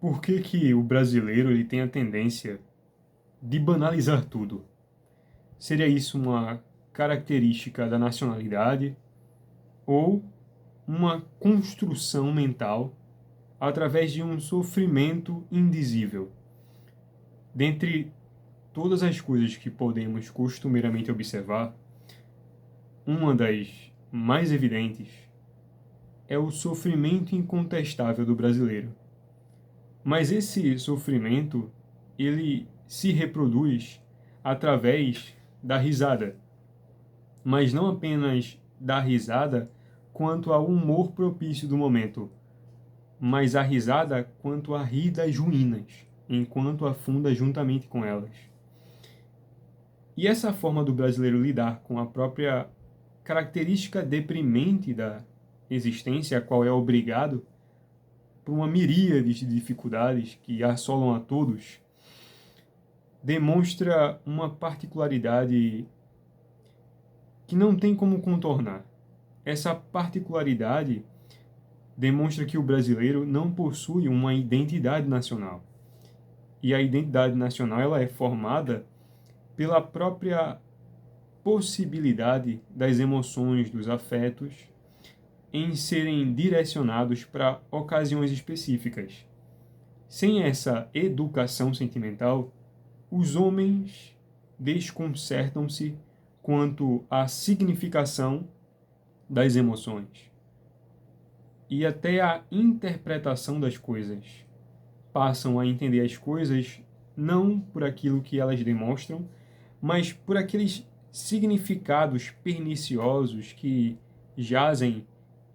Por que que o brasileiro ele tem a tendência de banalizar tudo? Seria isso uma característica da nacionalidade ou uma construção mental através de um sofrimento indizível? Dentre todas as coisas que podemos costumeiramente observar, uma das mais evidentes é o sofrimento incontestável do brasileiro. Mas esse sofrimento, ele se reproduz através da risada, mas não apenas da risada quanto ao humor propício do momento, mas a risada quanto a rir das ruínas, enquanto afunda juntamente com elas. E essa forma do brasileiro lidar com a própria característica deprimente da existência, a qual é obrigado, por uma miríade de dificuldades que assolam a todos, demonstra uma particularidade que não tem como contornar. Essa particularidade demonstra que o brasileiro não possui uma identidade nacional. E a identidade nacional ela é formada pela própria possibilidade das emoções, dos afetos, em serem direcionados para ocasiões específicas. Sem essa educação sentimental, os homens desconcertam-se quanto à significação das emoções e até a interpretação das coisas. Passam a entender as coisas não por aquilo que elas demonstram, mas por aqueles significados perniciosos que jazem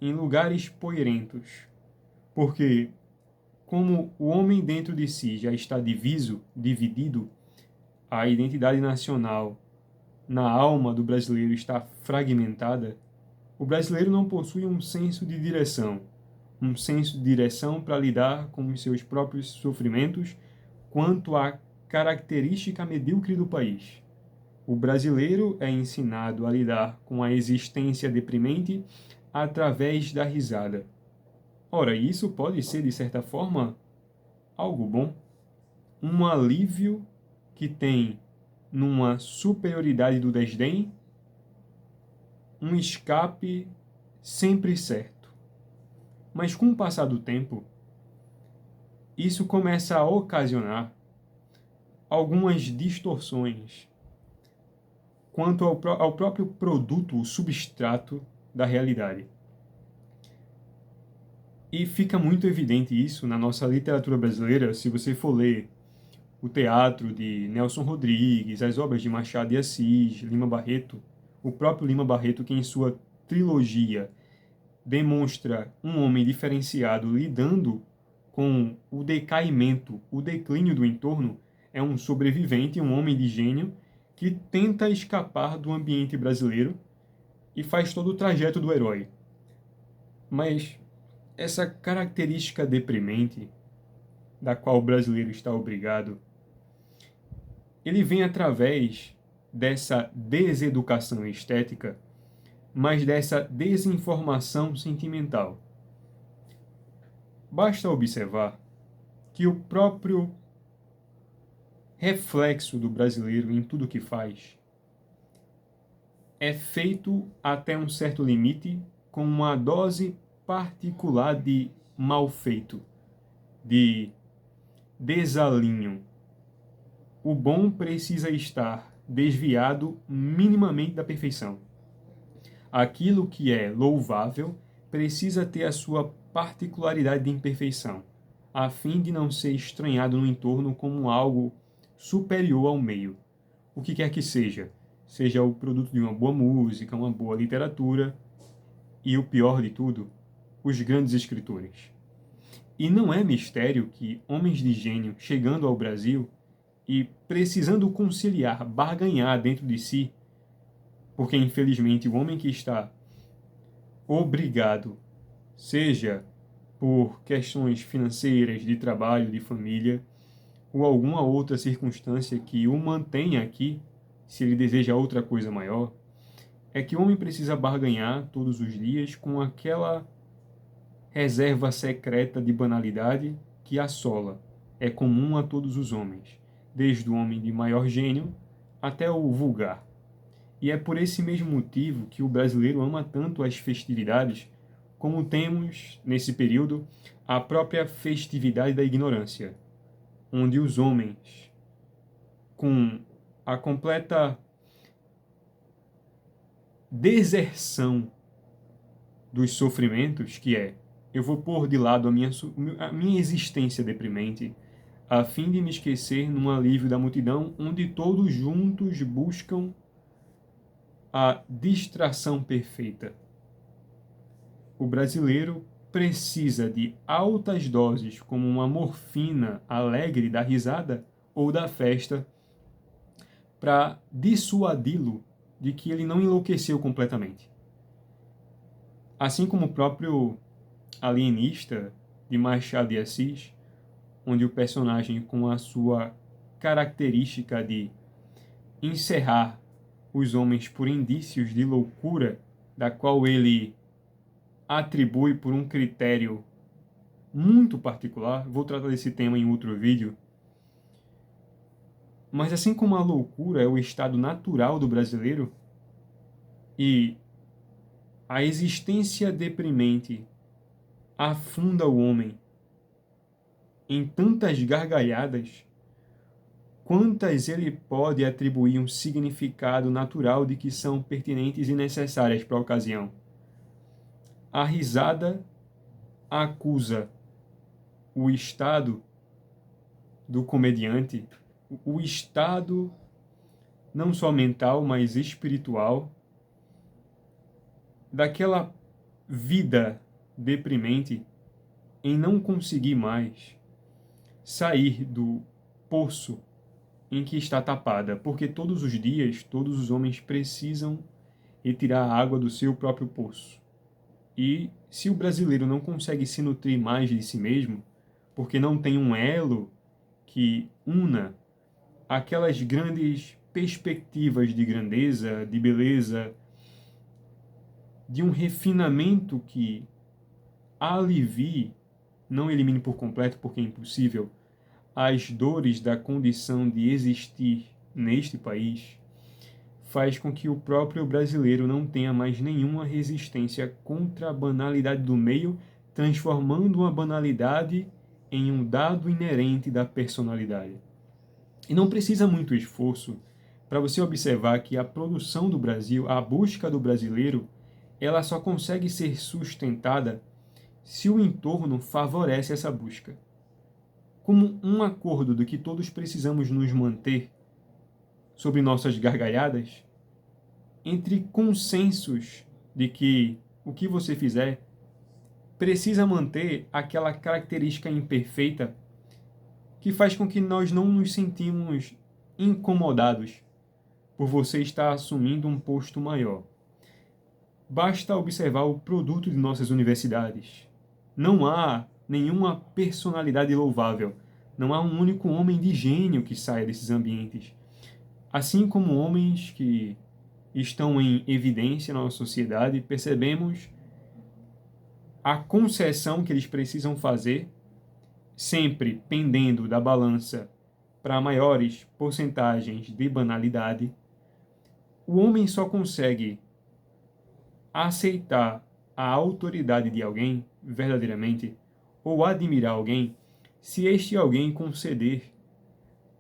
em lugares poeirentos. Porque, como o homem dentro de si já está dividido, a identidade nacional na alma do brasileiro está fragmentada, o brasileiro não possui um senso de direção para lidar com os seus próprios sofrimentos quanto à característica medíocre do país. O brasileiro é ensinado a lidar com a existência deprimente através da risada. Ora, isso pode ser, de certa forma, algo bom, um alívio que tem numa superioridade do desdém, um escape sempre certo. Mas com o passar do tempo, isso começa a ocasionar algumas distorções quanto ao próprio produto, o substrato da realidade. E fica muito evidente isso na nossa literatura brasileira, se você for ler o teatro de Nelson Rodrigues, as obras de Machado de Assis, Lima Barreto, o próprio Lima Barreto, que em sua trilogia demonstra um homem diferenciado lidando com o decaimento, o declínio do entorno, é um sobrevivente, um homem de gênio que tenta escapar do ambiente brasileiro e faz todo o trajeto do herói. Mas essa característica deprimente, da qual o brasileiro está obrigado, ele vem através dessa deseducação estética, mas dessa desinformação sentimental. Basta observar que o próprio reflexo do brasileiro em tudo que faz é feito até um certo limite com uma dose particular de mal feito, de desalinho. O bom precisa estar desviado minimamente da perfeição. Aquilo que é louvável precisa ter a sua particularidade de imperfeição, a fim de não ser estranhado no entorno como algo superior ao meio. O que quer que seja o produto de uma boa música, uma boa literatura e, o pior de tudo, os grandes escritores. E não é mistério que homens de gênio chegando ao Brasil e precisando conciliar, barganhar dentro de si, porque infelizmente o homem que está obrigado, seja por questões financeiras, de trabalho, de família, ou alguma outra circunstância que o mantenha aqui, se ele deseja outra coisa maior, é que o homem precisa barganhar todos os dias com aquela reserva secreta de banalidade que assola é comum a todos os homens, desde o homem de maior gênio até o vulgar. E é por esse mesmo motivo que o brasileiro ama tanto as festividades, como temos, nesse período, a própria festividade da ignorância, onde os homens, com a completa deserção dos sofrimentos, que é, eu vou pôr de lado a minha existência deprimente, a fim de me esquecer num alívio da multidão, onde todos juntos buscam a distração perfeita. O brasileiro precisa de altas doses, como uma morfina alegre da risada ou da festa, para dissuadi-lo de que ele não enlouqueceu completamente. Assim como o próprio Alienista de Machado de Assis, onde o personagem, com a sua característica de encerrar os homens por indícios de loucura, da qual ele atribui por um critério muito particular, vou tratar desse tema em outro vídeo, mas assim como a loucura é o estado natural do brasileiro e a existência deprimente afunda o homem em tantas gargalhadas, quantas ele pode atribuir um significado natural de que são pertinentes e necessárias para a ocasião. A risada acusa o estado do comediante, o estado não só mental, mas espiritual, daquela vida deprimente em não conseguir mais sair do poço em que está tapada, porque todos os dias, todos os homens precisam retirar a água do seu próprio poço. E se o brasileiro não consegue se nutrir mais de si mesmo, porque não tem um elo que una aquelas grandes perspectivas de grandeza, de beleza, de um refinamento que alivie, não elimine por completo, porque é impossível, as dores da condição de existir neste país, faz com que o próprio brasileiro não tenha mais nenhuma resistência contra a banalidade do meio, transformando uma banalidade em um dado inerente da personalidade. E não precisa muito esforço para você observar que a produção do Brasil, a busca do brasileiro, ela só consegue ser sustentada se o entorno favorece essa busca. Como um acordo do que todos precisamos nos manter sobre nossas gargalhadas, entre consensos de que o que você fizer precisa manter aquela característica imperfeita que faz com que nós não nos sentimos incomodados por você estar assumindo um posto maior. Basta observar o produto de nossas universidades. Não há nenhuma personalidade louvável. Não há um único homem de gênio que saia desses ambientes. Assim como homens que estão em evidência na nossa sociedade, percebemos a concessão que eles precisam fazer, sempre pendendo da balança para maiores porcentagens de banalidade. O homem só consegue aceitar a autoridade de alguém verdadeiramente ou admirar alguém se este alguém conceder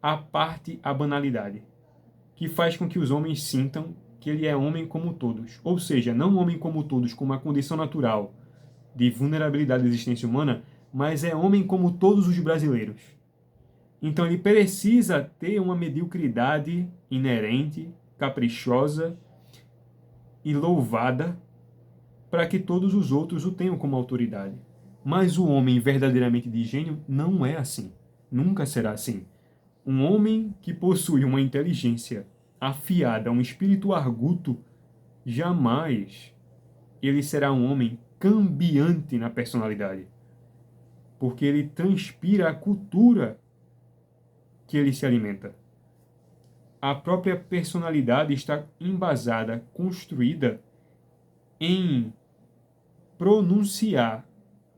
à parte a banalidade, que faz com que os homens sintam que ele é homem como todos, ou seja, não homem como todos com uma condição natural de vulnerabilidade da existência humana, mas é homem como todos os brasileiros. Então ele precisa ter uma mediocridade inerente, caprichosa e louvada para que todos os outros o tenham como autoridade. Mas o homem verdadeiramente de gênio não é assim. Nunca será assim. Um homem que possui uma inteligência afiada, um espírito arguto, jamais ele será um homem cambiante na personalidade. Porque ele transpira a cultura que ele se alimenta. A própria personalidade está embasada, construída em pronunciar,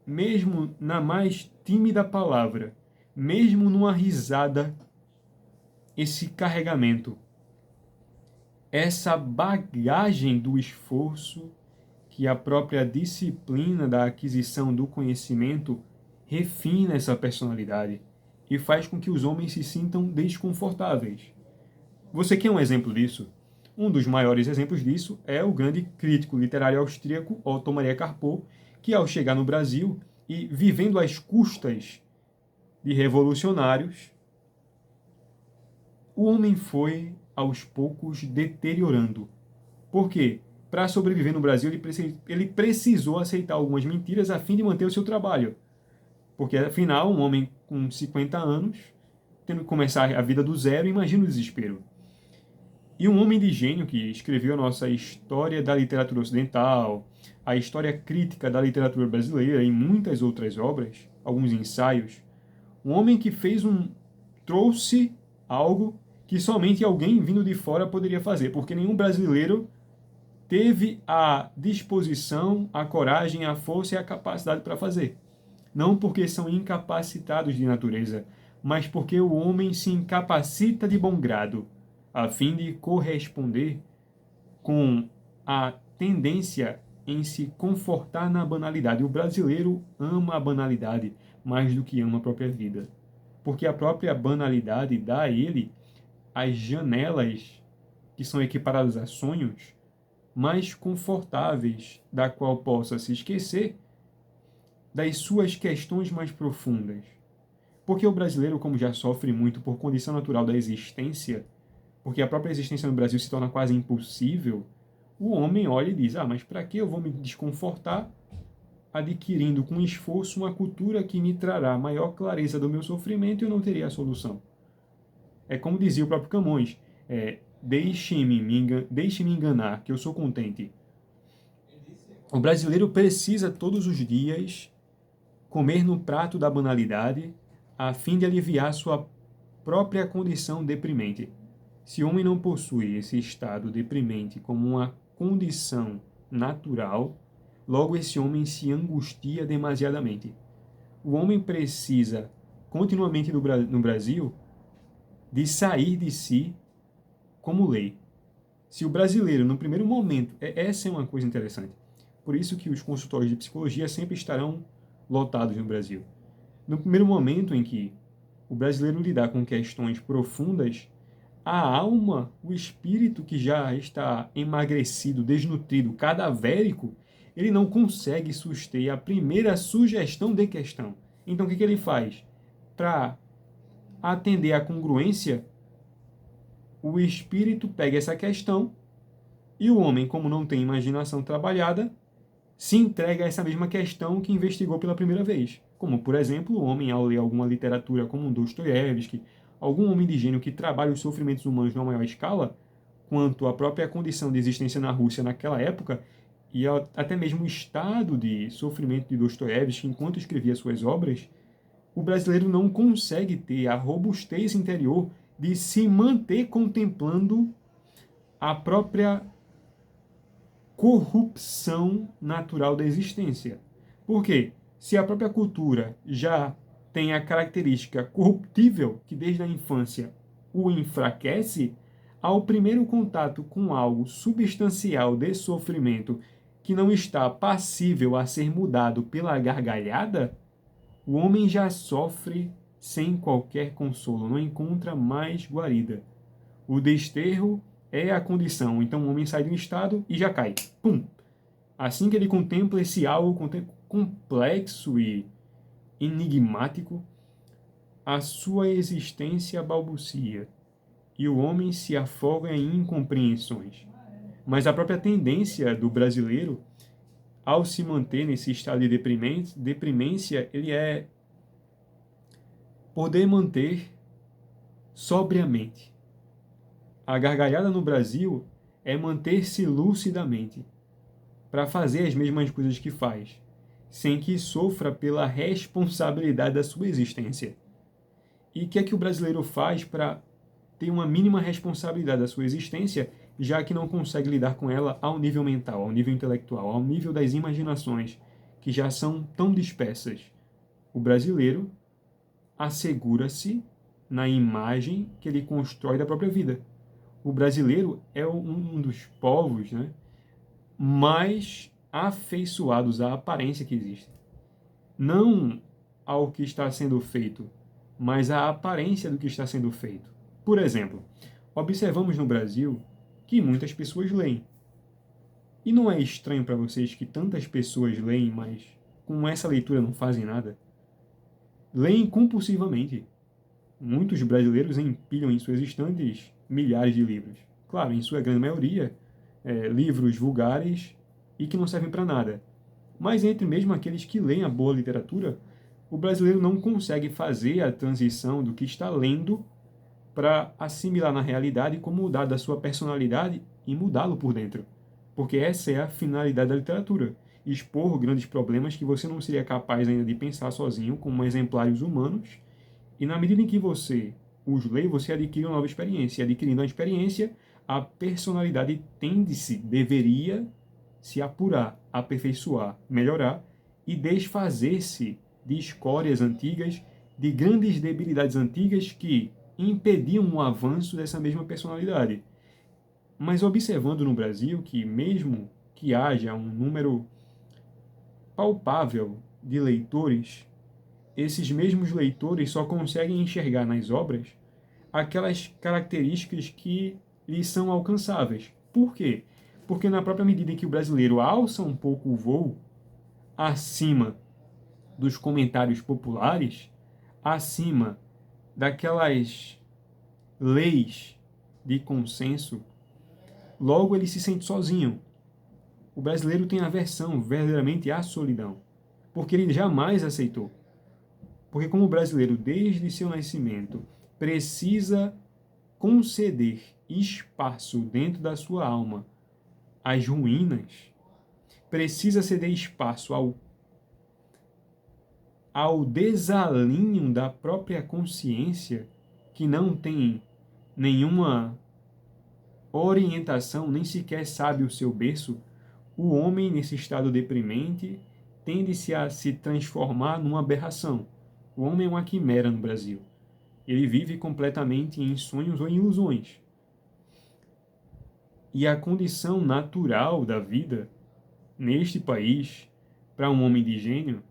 mesmo na mais tímida palavra, mesmo numa risada, esse carregamento, essa bagagem do esforço que a própria disciplina da aquisição do conhecimento refina essa personalidade e faz com que os homens se sintam desconfortáveis. Você quer um exemplo disso? Um dos maiores exemplos disso é o grande crítico literário austríaco Otto Maria Carpo, que ao chegar no Brasil e vivendo às custas de revolucionários, o homem foi, aos poucos, deteriorando. Por quê? Para sobreviver no Brasil, ele precisou aceitar algumas mentiras a fim de manter o seu trabalho. Porque, afinal, um homem com 50 anos, tendo que começar a vida do zero, imagina o desespero. E um homem de gênio que escreveu a nossa história da literatura ocidental, a história crítica da literatura brasileira e muitas outras obras, alguns ensaios, um homem que trouxe algo que somente alguém vindo de fora poderia fazer, porque nenhum brasileiro teve a disposição, a coragem, a força e a capacidade para fazer. Não porque são incapacitados de natureza, mas porque o homem se incapacita de bom grado, a fim de corresponder com a tendência em se confortar na banalidade. O brasileiro ama a banalidade mais do que ama a própria vida, porque a própria banalidade dá a ele as janelas que são equiparadas a sonhos mais confortáveis, da qual possa se esquecer das suas questões mais profundas. Porque o brasileiro, como já sofre muito por condição natural da existência, porque a própria existência no Brasil se torna quase impossível, o homem olha e diz, mas para que eu vou me desconfortar adquirindo com esforço uma cultura que me trará maior clareza do meu sofrimento e eu não teria a solução? É como dizia o próprio Camões, deixe-me enganar, que eu sou contente. O brasileiro precisa todos os dias comer no prato da banalidade a fim de aliviar sua própria condição deprimente. Se o homem não possui esse estado deprimente como uma condição natural, logo esse homem se angustia demasiadamente. O homem precisa continuamente no Brasil de sair de si como lei. Se o brasileiro, no primeiro momento, essa é uma coisa interessante, por isso que os consultórios de psicologia sempre estarão lotados no Brasil. No primeiro momento em que o brasileiro lidar com questões profundas, a alma, o espírito que já está emagrecido, desnutrido, cadavérico, ele não consegue suster a primeira sugestão de questão. Então o que ele faz? Para atender à congruência, o espírito pega essa questão e o homem, como não tem imaginação trabalhada, se entrega a essa mesma questão que investigou pela primeira vez. Como, por exemplo, o homem, ao ler alguma literatura como Dostoiévski, algum homem de gênio que trabalha os sofrimentos humanos numa maior escala, quanto à própria condição de existência na Rússia naquela época, e até mesmo o estado de sofrimento de Dostoiévski enquanto escrevia suas obras, o brasileiro não consegue ter a robustez interior de se manter contemplando a própria corrupção natural da existência. Por quê? Se a própria cultura já tem a característica corruptível que desde a infância o enfraquece, ao primeiro contato com algo substancial de sofrimento que não está passível a ser mudado pela gargalhada, o homem já sofre sem qualquer consolo, não encontra mais guarida. O desterro é a condição, então o homem sai de um estado e já cai. Pum! Assim que ele contempla esse algo complexo e enigmático, a sua existência balbucia e o homem se afoga em incompreensões. Mas a própria tendência do brasileiro, ao se manter nesse estado de deprimência, ele é poder manter sobriamente. A gargalhada no Brasil é manter-se lucidamente, para fazer as mesmas coisas que faz, sem que sofra pela responsabilidade da sua existência. E o que é que o brasileiro faz para ter uma mínima responsabilidade da sua existência, já que não consegue lidar com ela ao nível mental, ao nível intelectual, ao nível das imaginações, que já são tão dispersas? O brasileiro assegura-se na imagem que ele constrói da própria vida. O brasileiro é um dos povos, né, mais afeiçoados à aparência que existe. Não ao que está sendo feito, mas à aparência do que está sendo feito. Por exemplo, observamos no Brasil que muitas pessoas leem. E não é estranho para vocês que tantas pessoas leem, mas com essa leitura não fazem nada? Leem compulsivamente. Muitos brasileiros empilham em suas estantes milhares de livros. Claro, em sua grande maioria, livros vulgares e que não servem para nada. Mas entre mesmo aqueles que leem a boa literatura, o brasileiro não consegue fazer a transição do que está lendo para assimilar na realidade como mudar da sua personalidade e mudá-lo por dentro. Porque essa é a finalidade da literatura. Expor grandes problemas que você não seria capaz ainda de pensar sozinho, como exemplares humanos, e na medida em que você os lê, você adquire uma nova experiência. E adquirindo a experiência, a personalidade tende-se, deveria se apurar, aperfeiçoar, melhorar e desfazer-se de escórias antigas, de grandes debilidades antigas que impediam o avanço dessa mesma personalidade. Mas observando no Brasil que mesmo que haja um número palpável de leitores, esses mesmos leitores só conseguem enxergar nas obras aquelas características que lhes são alcançáveis. Por quê? Porque na própria medida em que o brasileiro alça um pouco o voo acima dos comentários populares, acima daquelas leis de consenso, logo ele se sente sozinho. O brasileiro tem aversão verdadeiramente à solidão, porque ele jamais aceitou. Porque como o brasileiro, desde seu nascimento, precisa conceder espaço dentro da sua alma às ruínas, precisa ceder espaço ao desalinho da própria consciência, que não tem nenhuma orientação, nem sequer sabe o seu berço, o homem, nesse estado deprimente, tende-se a se transformar numa aberração. O homem é uma quimera no Brasil. Ele vive completamente em sonhos ou em ilusões. E a condição natural da vida, neste país, para um homem de gênio,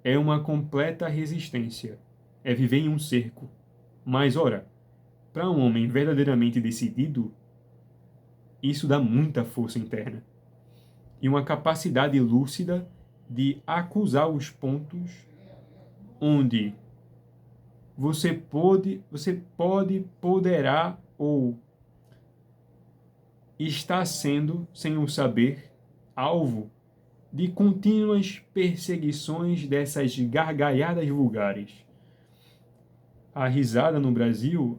é uma completa resistência. É viver em um cerco. Mas, ora, para um homem verdadeiramente decidido, isso dá muita força interna. E uma capacidade lúcida de acusar os pontos onde você poderá ou está sendo, sem o saber, alvo de contínuas perseguições dessas gargalhadas vulgares. A risada no Brasil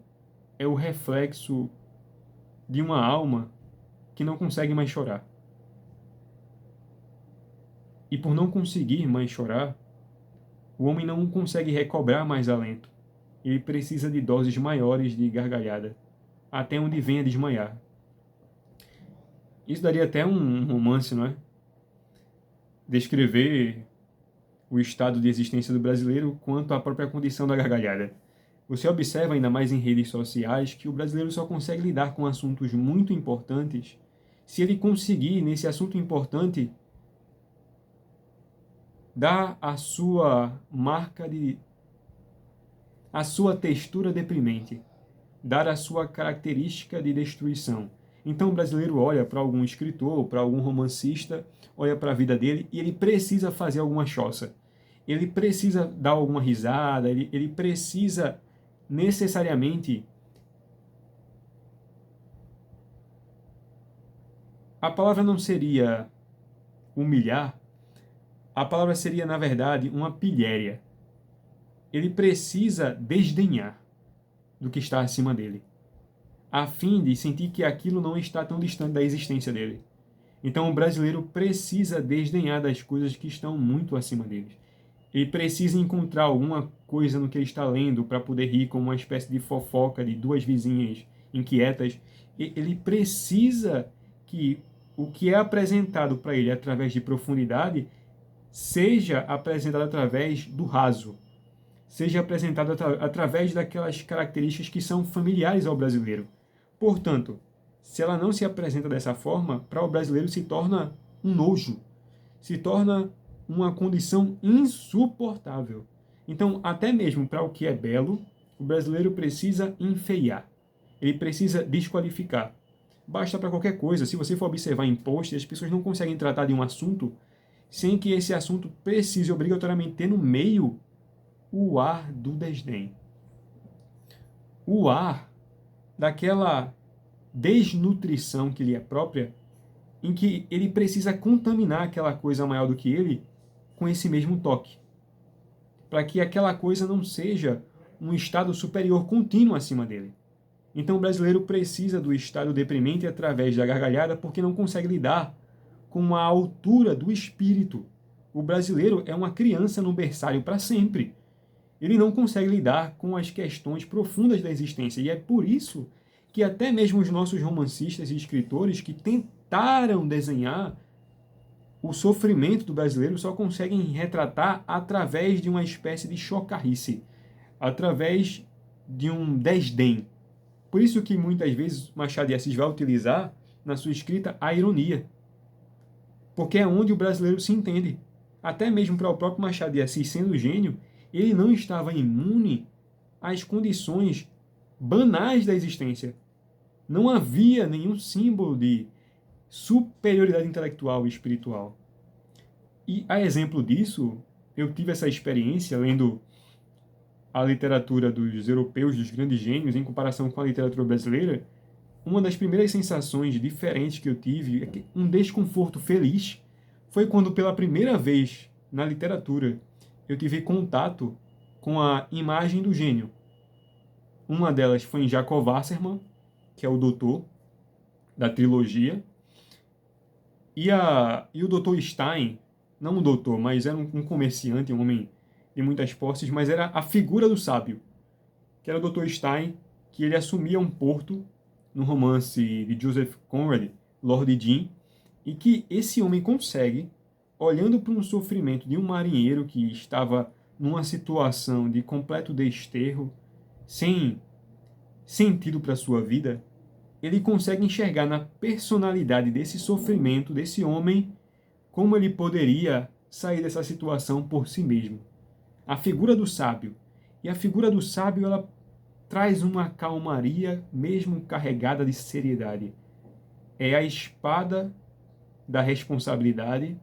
é o reflexo de uma alma que não consegue mais chorar. E por não conseguir mais chorar, o homem não consegue recobrar mais alento. Ele precisa de doses maiores de gargalhada, até onde venha desmaiar. Isso daria até um romance, não é? Descrever o estado de existência do brasileiro quanto à própria condição da gargalhada. Você observa ainda mais em redes sociais que o brasileiro só consegue lidar com assuntos muito importantes se ele conseguir, nesse assunto importante, dar a sua a sua textura deprimente, dar a sua característica de destruição. Então o brasileiro olha para algum escritor, para algum romancista, olha para a vida dele e ele precisa fazer alguma choça. Ele precisa dar alguma risada, ele precisa necessariamente... A palavra não seria humilhar, a palavra seria, na verdade, uma pilhéria. Ele precisa desdenhar do que está acima dele, a fim de sentir que aquilo não está tão distante da existência dele. Então o brasileiro precisa desdenhar das coisas que estão muito acima dele. Ele precisa encontrar alguma coisa no que ele está lendo para poder rir, como uma espécie de fofoca de duas vizinhas inquietas. Ele precisa que o que é apresentado para ele através de profundidade seja apresentada através do raso, seja apresentada através daquelas características que são familiares ao brasileiro. Portanto, se ela não se apresenta dessa forma, para o brasileiro se torna um nojo, se torna uma condição insuportável. Então, até mesmo para o que é belo, o brasileiro precisa enfeiar, ele precisa desqualificar. Basta para qualquer coisa. Se você for observar em posts, as pessoas não conseguem tratar de um assunto sem que esse assunto precise obrigatoriamente ter no meio o ar do desdém. O ar daquela desnutrição que lhe é própria, em que ele precisa contaminar aquela coisa maior do que ele com esse mesmo toque, para que aquela coisa não seja um estado superior contínuo acima dele. Então o brasileiro precisa do estado deprimente através da gargalhada porque não consegue lidar com a altura do espírito. O brasileiro é uma criança no berçário para sempre. Ele não consegue lidar com as questões profundas da existência. E é por isso que até mesmo os nossos romancistas e escritores que tentaram desenhar o sofrimento do brasileiro só conseguem retratar através de uma espécie de chocarrice, através de um desdém. Por isso que muitas vezes Machado de Assis vai utilizar na sua escrita a ironia, porque é onde o brasileiro se entende. Até mesmo para o próprio Machado de Assis, sendo gênio, ele não estava imune às condições banais da existência. Não havia nenhum símbolo de superioridade intelectual e espiritual. E a exemplo disso, eu tive essa experiência lendo a literatura dos europeus, dos grandes gênios, em comparação com a literatura brasileira. Uma das primeiras sensações diferentes que eu tive, um desconforto feliz, foi quando pela primeira vez na literatura eu tive contato com a imagem do gênio. Uma delas foi em Jacob Wassermann, que é o doutor da trilogia, e o doutor Stein, não um doutor, mas era um comerciante, um homem de muitas posses, mas era a figura do sábio, que era o doutor Stein, que ele assumia um porto no romance de Joseph Conrad, Lord Jim, e que esse homem consegue, olhando para um sofrimento de um marinheiro que estava numa situação de completo desterro, sem sentido para a sua vida, ele consegue enxergar na personalidade desse sofrimento, desse homem, como ele poderia sair dessa situação por si mesmo. A figura do sábio. E a figura do sábio, ela traz uma calmaria, mesmo carregada de seriedade. É a espada da responsabilidade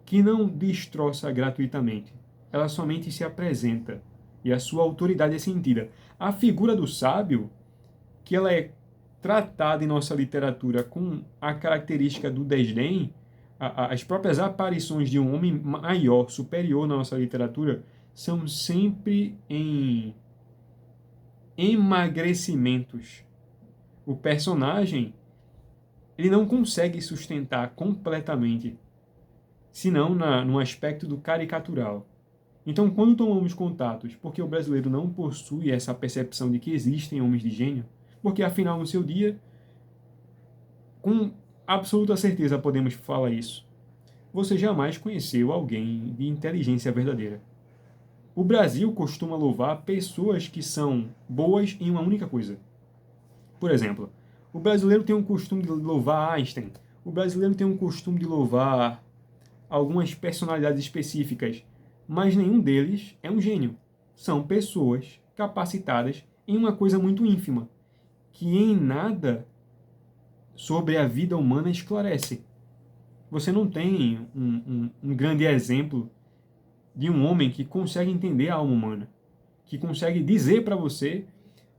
que não destroça gratuitamente. Ela somente se apresenta e a sua autoridade é sentida. A figura do sábio, que ela é tratada em nossa literatura com a característica do desdém, as próprias aparições de um homem maior, superior na nossa literatura, são sempre em emagrecimentos. O personagem, ele não consegue sustentar completamente, senão no aspecto do caricatural. Então, quando tomamos contatos, porque o brasileiro não possui essa percepção de que existem homens de gênio, porque afinal no seu dia, com absoluta certeza podemos falar isso, você jamais conheceu alguém de inteligência verdadeira. O Brasil costuma louvar pessoas que são boas em uma única coisa. Por exemplo, o brasileiro tem um costume de louvar Einstein, o brasileiro tem um costume de louvar algumas personalidades específicas, mas nenhum deles é um gênio. São pessoas capacitadas em uma coisa muito ínfima, que em nada sobre a vida humana esclarece. Você não tem um grande exemplo de um homem que consegue entender a alma humana, que consegue dizer para você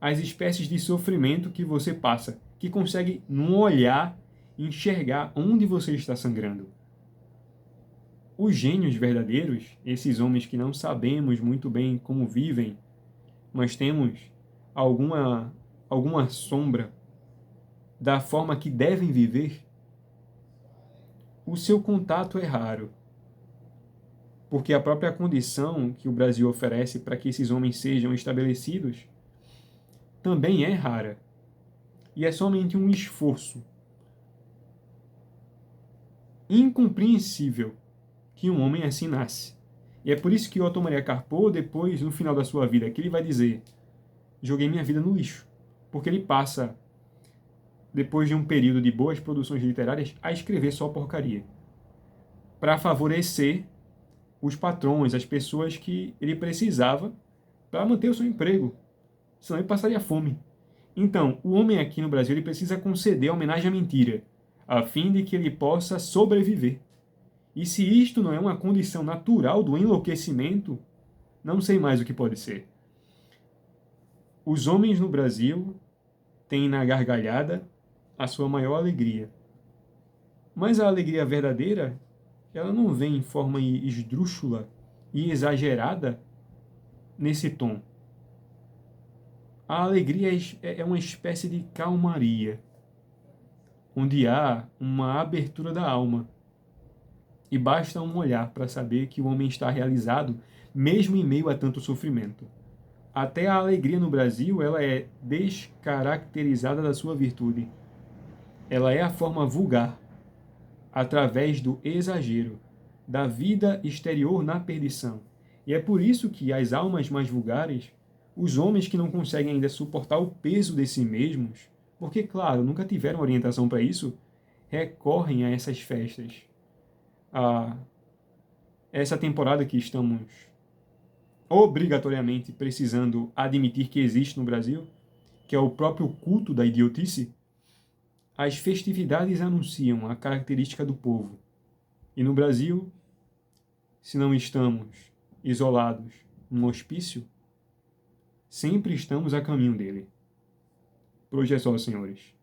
as espécies de sofrimento que você passa, que consegue, num olhar, enxergar onde você está sangrando. Os gênios verdadeiros, esses homens que não sabemos muito bem como vivem, mas temos alguma sombra da forma que devem viver, o seu contato é raro. Porque a própria condição que o Brasil oferece para que esses homens sejam estabelecidos também é rara. E é somente um esforço incompreensível que um homem assim nasce. E é por isso que Otto Maria Carpo, depois, no final da sua vida, que ele vai dizer: joguei minha vida no lixo. Porque ele passa, depois de um período de boas produções literárias, a escrever só porcaria. Para favorecer os patrões, as pessoas que ele precisava para manter o seu emprego. Senão ele passaria fome. Então, o homem aqui no Brasil ele precisa conceder homenagem à mentira, a fim de que ele possa sobreviver. E se isto não é uma condição natural do enlouquecimento, não sei mais o que pode ser. Os homens no Brasil têm na gargalhada a sua maior alegria. Mas a alegria verdadeira, ela não vem em forma esdrúxula e exagerada nesse tom. A alegria é uma espécie de calmaria, onde há uma abertura da alma. E basta um olhar para saber que o homem está realizado, mesmo em meio a tanto sofrimento. Até a alegria no Brasil, ela é descaracterizada da sua virtude. Ela é a forma vulgar, através do exagero, da vida exterior na perdição. E é por isso que as almas mais vulgares, os homens que não conseguem ainda suportar o peso de si mesmos, porque, claro, nunca tiveram orientação para isso, recorrem a essas festas. A essa temporada que estamos obrigatoriamente precisando admitir que existe no Brasil, que é o próprio culto da idiotice, as festividades anunciam a característica do povo. E no Brasil, se não estamos isolados num hospício, sempre estamos a caminho dele. Por hoje é só, senhores.